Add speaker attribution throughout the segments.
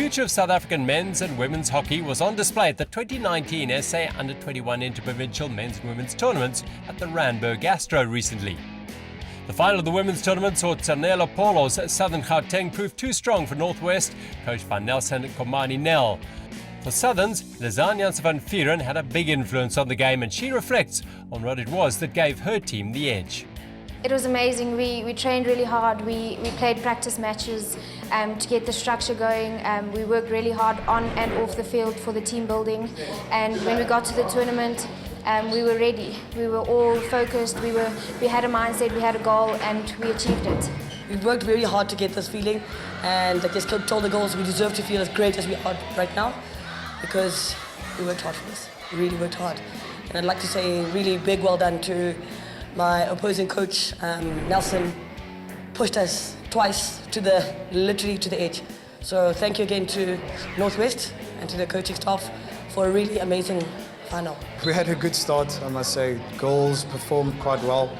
Speaker 1: future of South African men's and women's hockey was on display at the 2019 SA Under 21 Inter-Provincial Men's and Women's Tournaments at the Randburg Astro recently. The final of the women's tournament saw Tsanelo Polo's Southern Gauteng prove too strong for Northwest, coached by Nelson Komani Nel. For Southerns, Lizania van Vuren had a big influence on the game, and she reflects on what it was that gave her team the edge.
Speaker 2: It was amazing. We trained really hard. We played practice matches to get the structure going. We worked really hard on and off the field for the team building. And when we got to the tournament, we were ready. We were all focused. We had a mindset, we had a goal, and we achieved it.
Speaker 3: We've worked very hard to get this feeling, and I just told the girls we deserve to feel as great as we are right now because we worked hard for this. We really worked hard. And I'd like to say a really big well done to my opposing coach, Nelson. Pushed us twice literally to the edge. So thank you again to Northwest and to the coaching staff for a really amazing final.
Speaker 4: We had a good start, I must say. Goals performed quite well.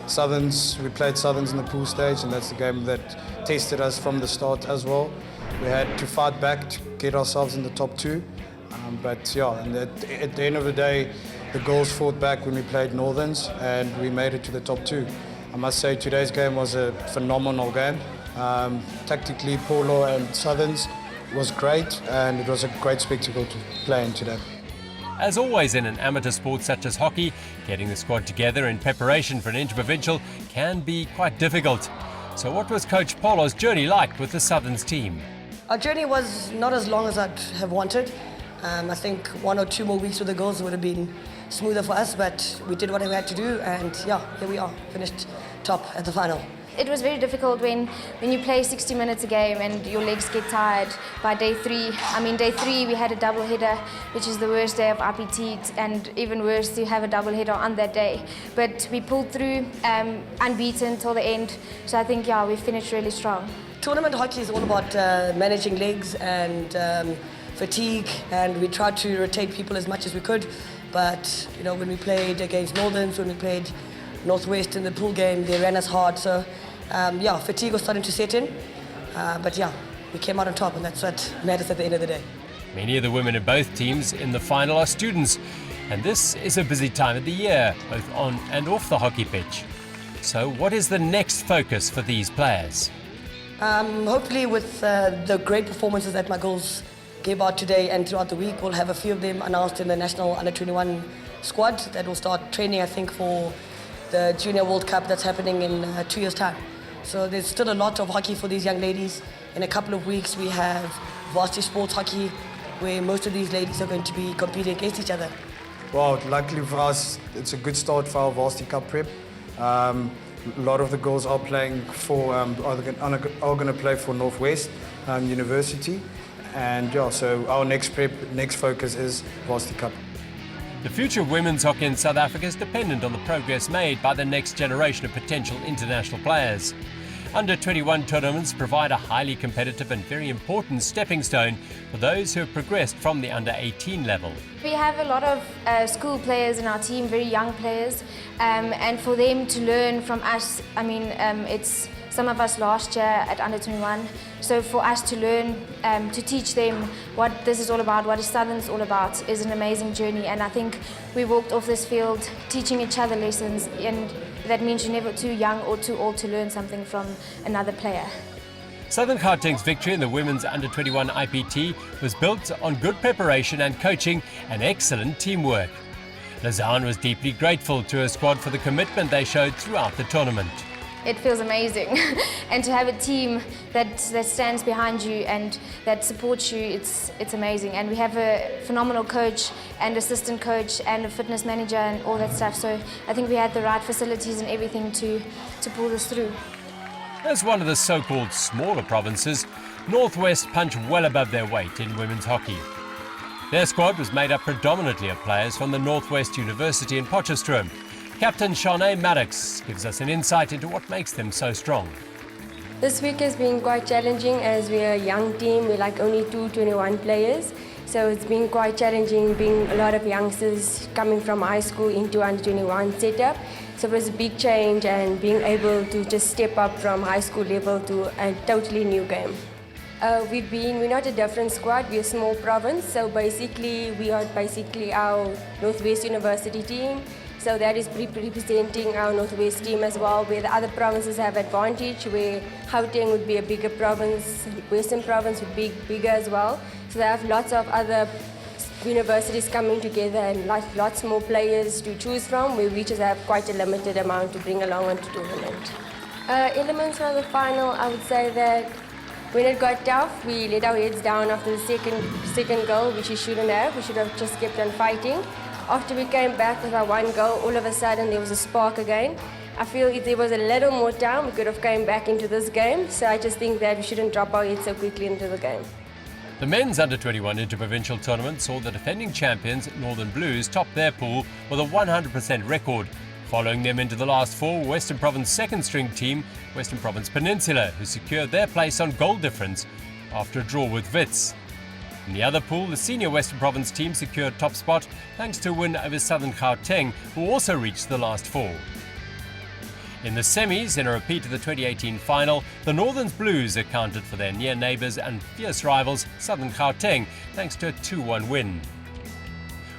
Speaker 4: Southerns, we played Southerns in the pool stage, and that's the game that tested us from the start as well. We had to fight back to get ourselves in the top two. But yeah, and at the end of the day, the girls fought back when we played Northerns, and we made it to the top two. I must say today's game was a phenomenal game. Tactically, Polo and Southerns was great, and it was a great spectacle to play in today.
Speaker 1: As always in an amateur sport such as hockey, getting the squad together in preparation for an inter-provincial can be quite difficult. So what was Coach Polo's journey like with the Southerns team?
Speaker 3: Our journey was not as long as I'd have wanted. I think 1 or 2 more weeks with the girls would have been smoother for us, but we did what we had to do, and yeah, here we are, finished top at the final.
Speaker 2: It was very difficult when you play 60 minutes a game and your legs get tired by day 3. Day 3 we had a double header, which is the worst day of RPT, and even worse to have a double header on that day. But we pulled through unbeaten till the end, so I think, yeah, we finished really strong.
Speaker 3: Tournament hockey is all about managing legs and fatigue, and we tried to rotate people as much as we could. But when we played against Northerns, when we played Northwest in the pool game, they ran us hard. So fatigue was starting to set in. But yeah, we came out on top, and that's what matters at the end of the day.
Speaker 1: Many of the women in both teams in the final are students, and this is a busy time of the year, both on and off the hockey pitch. So what is the next focus for these players?
Speaker 3: Hopefully with the great performances that my girls gave out today and throughout the week, we'll have a few of them announced in the National Under 21 squad that will start training, I think, for the Junior World Cup that's happening in 2 years' time. So there's still a lot of hockey for these young ladies. In a couple of weeks, we have varsity sports hockey, where most of these ladies are going to be competing against each other.
Speaker 4: Well, luckily for us, it's a good start for our varsity cup prep. A lot of the girls are playing for, are going to play for Northwest University. And yeah, so our next focus is varsity cup.
Speaker 1: The future of women's hockey in South Africa is dependent on the progress made by the next generation of potential international players. Under 21 tournaments provide a highly competitive and very important stepping stone for those who have progressed from the under 18 level.
Speaker 2: We have a lot of school players in our team, very young players, and for them to learn from us, it's some of us last year at Under 21, so for us to learn, to teach them what this is all about, what Southerns all about, is an amazing journey. And I think we walked off this field teaching each other lessons, and that means you're never too young or too old to learn something from another player.
Speaker 1: Southern Gauteng's victory in the women's Under 21 IPT was built on good preparation and coaching and excellent teamwork. Lizanne was deeply grateful to her squad for the commitment they showed throughout the tournament.
Speaker 2: It feels amazing, and to have a team that stands behind you and that supports you, it's amazing. And we have a phenomenal coach and assistant coach and a fitness manager and all that stuff, so I think we had the right facilities and everything to pull this through.
Speaker 1: As one of the so-called smaller provinces, Northwest punch well above their weight in women's hockey. Their squad was made up predominantly of players from the Northwest University in Potchefstroom. Captain Shanae Maddox gives us an insight into what makes them so strong.
Speaker 5: This week has been quite challenging as we're a young team. We're like only 21 players. So it's been quite challenging being a lot of youngsters coming from high school into under 21 setup. So it was a big change, and being able to just step up from high school level to a totally new game. We're not a different squad, we're a small province, so basically we are our Northwest University team. So that is representing our Northwest team as well, where the other provinces have advantage, where Gauteng would be a bigger province, Western province would be bigger as well. So they have lots of other universities coming together and lots more players to choose from, where we just have quite a limited amount to bring along onto tournament. Elements for the final, I would say that when it got tough, we let our heads down after the second goal, which we shouldn't have. We should have just kept on fighting. After we came back with our one goal, all of a sudden there was a spark again. I feel if there was a little more time, we could have came back into this game. So I just think that we shouldn't drop our heads so quickly into the game.
Speaker 1: The men's Under-21 Inter-Provincial Tournament saw the defending champions, Northern Blues, top their pool with a 100% record. Following them into the last four, Western Province second-string team, Western Province Peninsula, who secured their place on goal difference after a draw with Wits. In the other pool, the senior Western Province team secured top spot thanks to a win over Southern Gauteng, who also reached the last four. In the semis, in a repeat of the 2018 final, the Northern Blues accounted for their near neighbours and fierce rivals Southern Gauteng thanks to a 2-1 win.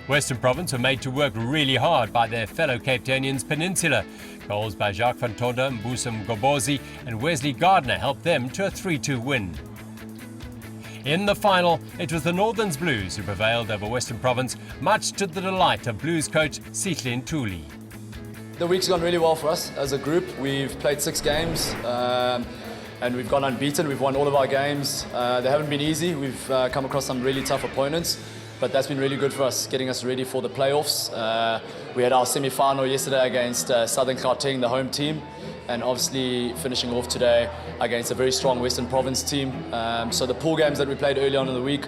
Speaker 1: Western Province were made to work really hard by their fellow Cape Townians Peninsula. Goals by Jacques van Tonda, Mbusam Gobozi and Wesley Gardner helped them to a 3-2 win. In the final, it was the Northern Blues who prevailed over Western Province, much to the delight of Blues coach Sihle Ntuli.
Speaker 6: The week's gone really well for us as a group. We've played 6 games and we've gone unbeaten. We've won all of our games. They haven't been easy. We've come across some really tough opponents, but that's been really good for us, getting us ready for the playoffs. We had our semi-final yesterday against Southern Gauteng, the home team, and obviously finishing off today against a very strong Western Province team. So the pool games that we played early on in the week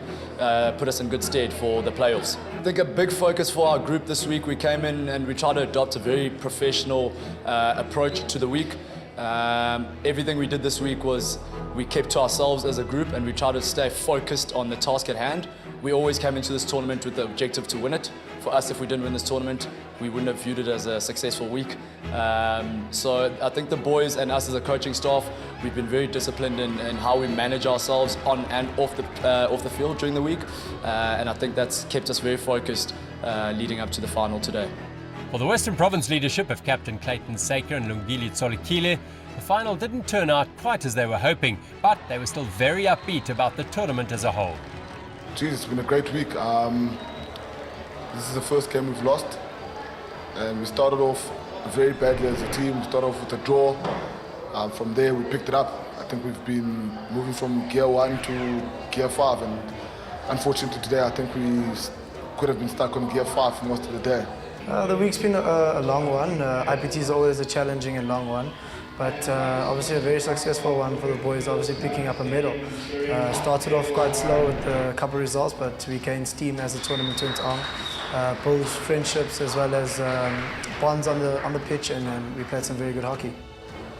Speaker 6: put us in good stead for the playoffs. I think a big focus for our group this week, we came in and we tried to adopt a very professional approach to the week. Everything we did this week was we kept to ourselves as a group and we tried to stay focused on the task at hand. We always came into this tournament with the objective to win it. For us, if we didn't win this tournament, we wouldn't have viewed it as a successful week. So I think the boys and us as a coaching staff, we've been very disciplined in how we manage ourselves on and off the field during the week. And I think that's kept us very focused leading up to the final today.
Speaker 1: For the Western Province leadership of Captain Clayton Saker and Lungile Tsolikile, the final didn't turn out quite as they were hoping, but they were still very upbeat about the tournament as a whole.
Speaker 7: Geez, it's been a great week. This is the first game we've lost, and we started off very badly as a team. We started off with a draw. From there, we picked it up. I think we've been moving from gear 1 to gear 5, and unfortunately today, I think we could have been stuck on gear 5 for most of the day.
Speaker 8: The week's been a long one. IPT is always a challenging and long one, but obviously a very successful one for the boys, obviously picking up a medal. Started off quite slow with a couple of results, but we gained steam as the tournament went on. Built friendships as well as bonds on the pitch, and we played some very good hockey.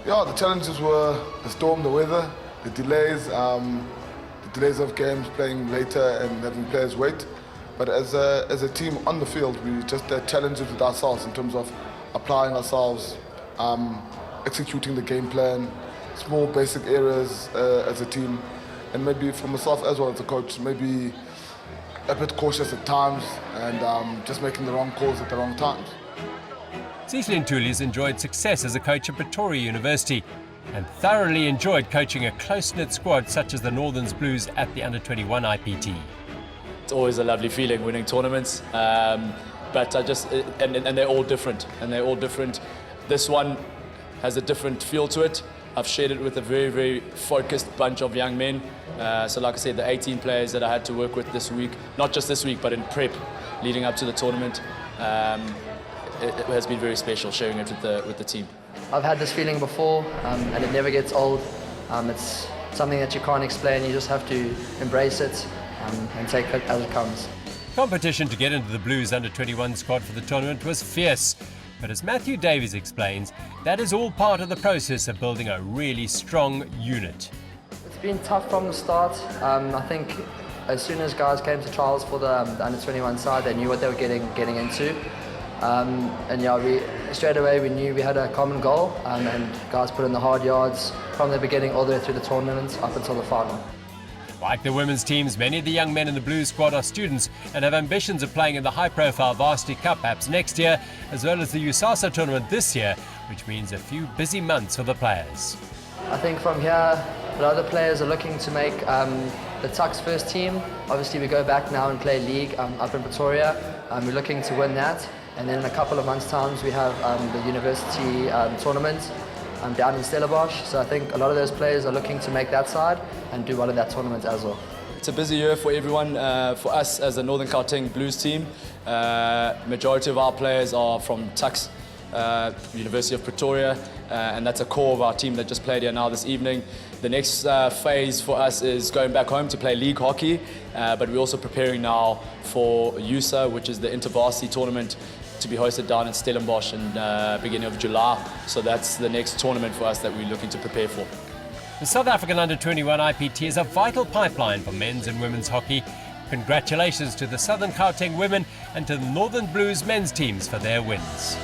Speaker 7: Yeah, the challenges were the storm, the weather, the delays of games, playing later and having players wait. But as a team on the field, we just had challenges with ourselves in terms of applying ourselves, executing the game plan, small basic areas as a team, and maybe for myself as well as a coach, maybe a bit cautious at times and just making the wrong calls at the wrong times.
Speaker 1: Sihle Ntuli's enjoyed success as a coach at Pretoria University and thoroughly enjoyed coaching a close-knit squad such as the Northern Blues at the Under-21 IPT.
Speaker 6: It's always a lovely feeling winning tournaments, but and they're all different, This one has a different feel to it. I've shared it with a very, very focused bunch of young men. So like I said, the 18 players that I had to work with this week, not just this week, but in prep leading up to the tournament, it has been very special sharing it with the team.
Speaker 9: I've had this feeling before, and it never gets old. It's something that you can't explain, you just have to embrace it and take it as it comes.
Speaker 1: Competition to get into the Blues Under-21 squad for the tournament was fierce, but as Matthew Davies explains, that is all part of the process of building a really strong unit.
Speaker 9: It's been tough from the start. I think as soon as guys came to trials for the Under-21 side, they knew what they were getting into. And yeah, straight away we knew we had a common goal, and guys put in the hard yards from the beginning all the way through the tournament up until the final.
Speaker 1: Like the women's teams, many of the young men in the Blues squad are students and have ambitions of playing in the high-profile Varsity Cup perhaps next year, as well as the USASA tournament this year, which means a few busy months for the players.
Speaker 9: I think from here, a lot of the players are looking to make the Tucks first team. Obviously, we go back now and play league up in Pretoria. We're looking to win that. And then in a couple of months' time, we have the university tournament down in Stellenbosch. So I think a lot of those players are looking to make that side and do well in that tournament as well.
Speaker 6: It's a busy year for everyone. For us as a Northern Gauteng Blues team, majority of our players are from Tucks, University of Pretoria, and that's a core of our team that just played here now this evening. The next phase for us is going back home to play league hockey, but we're also preparing now for USA, which is the Inter-Varsity tournament, to be hosted down in Stellenbosch in beginning of July. So that's the next tournament for us that we're looking to prepare for.
Speaker 1: The South African Under-21 IPT is a vital pipeline for men's and women's hockey. Congratulations to the Southern Gauteng women and to the Northern Blues men's teams for their wins.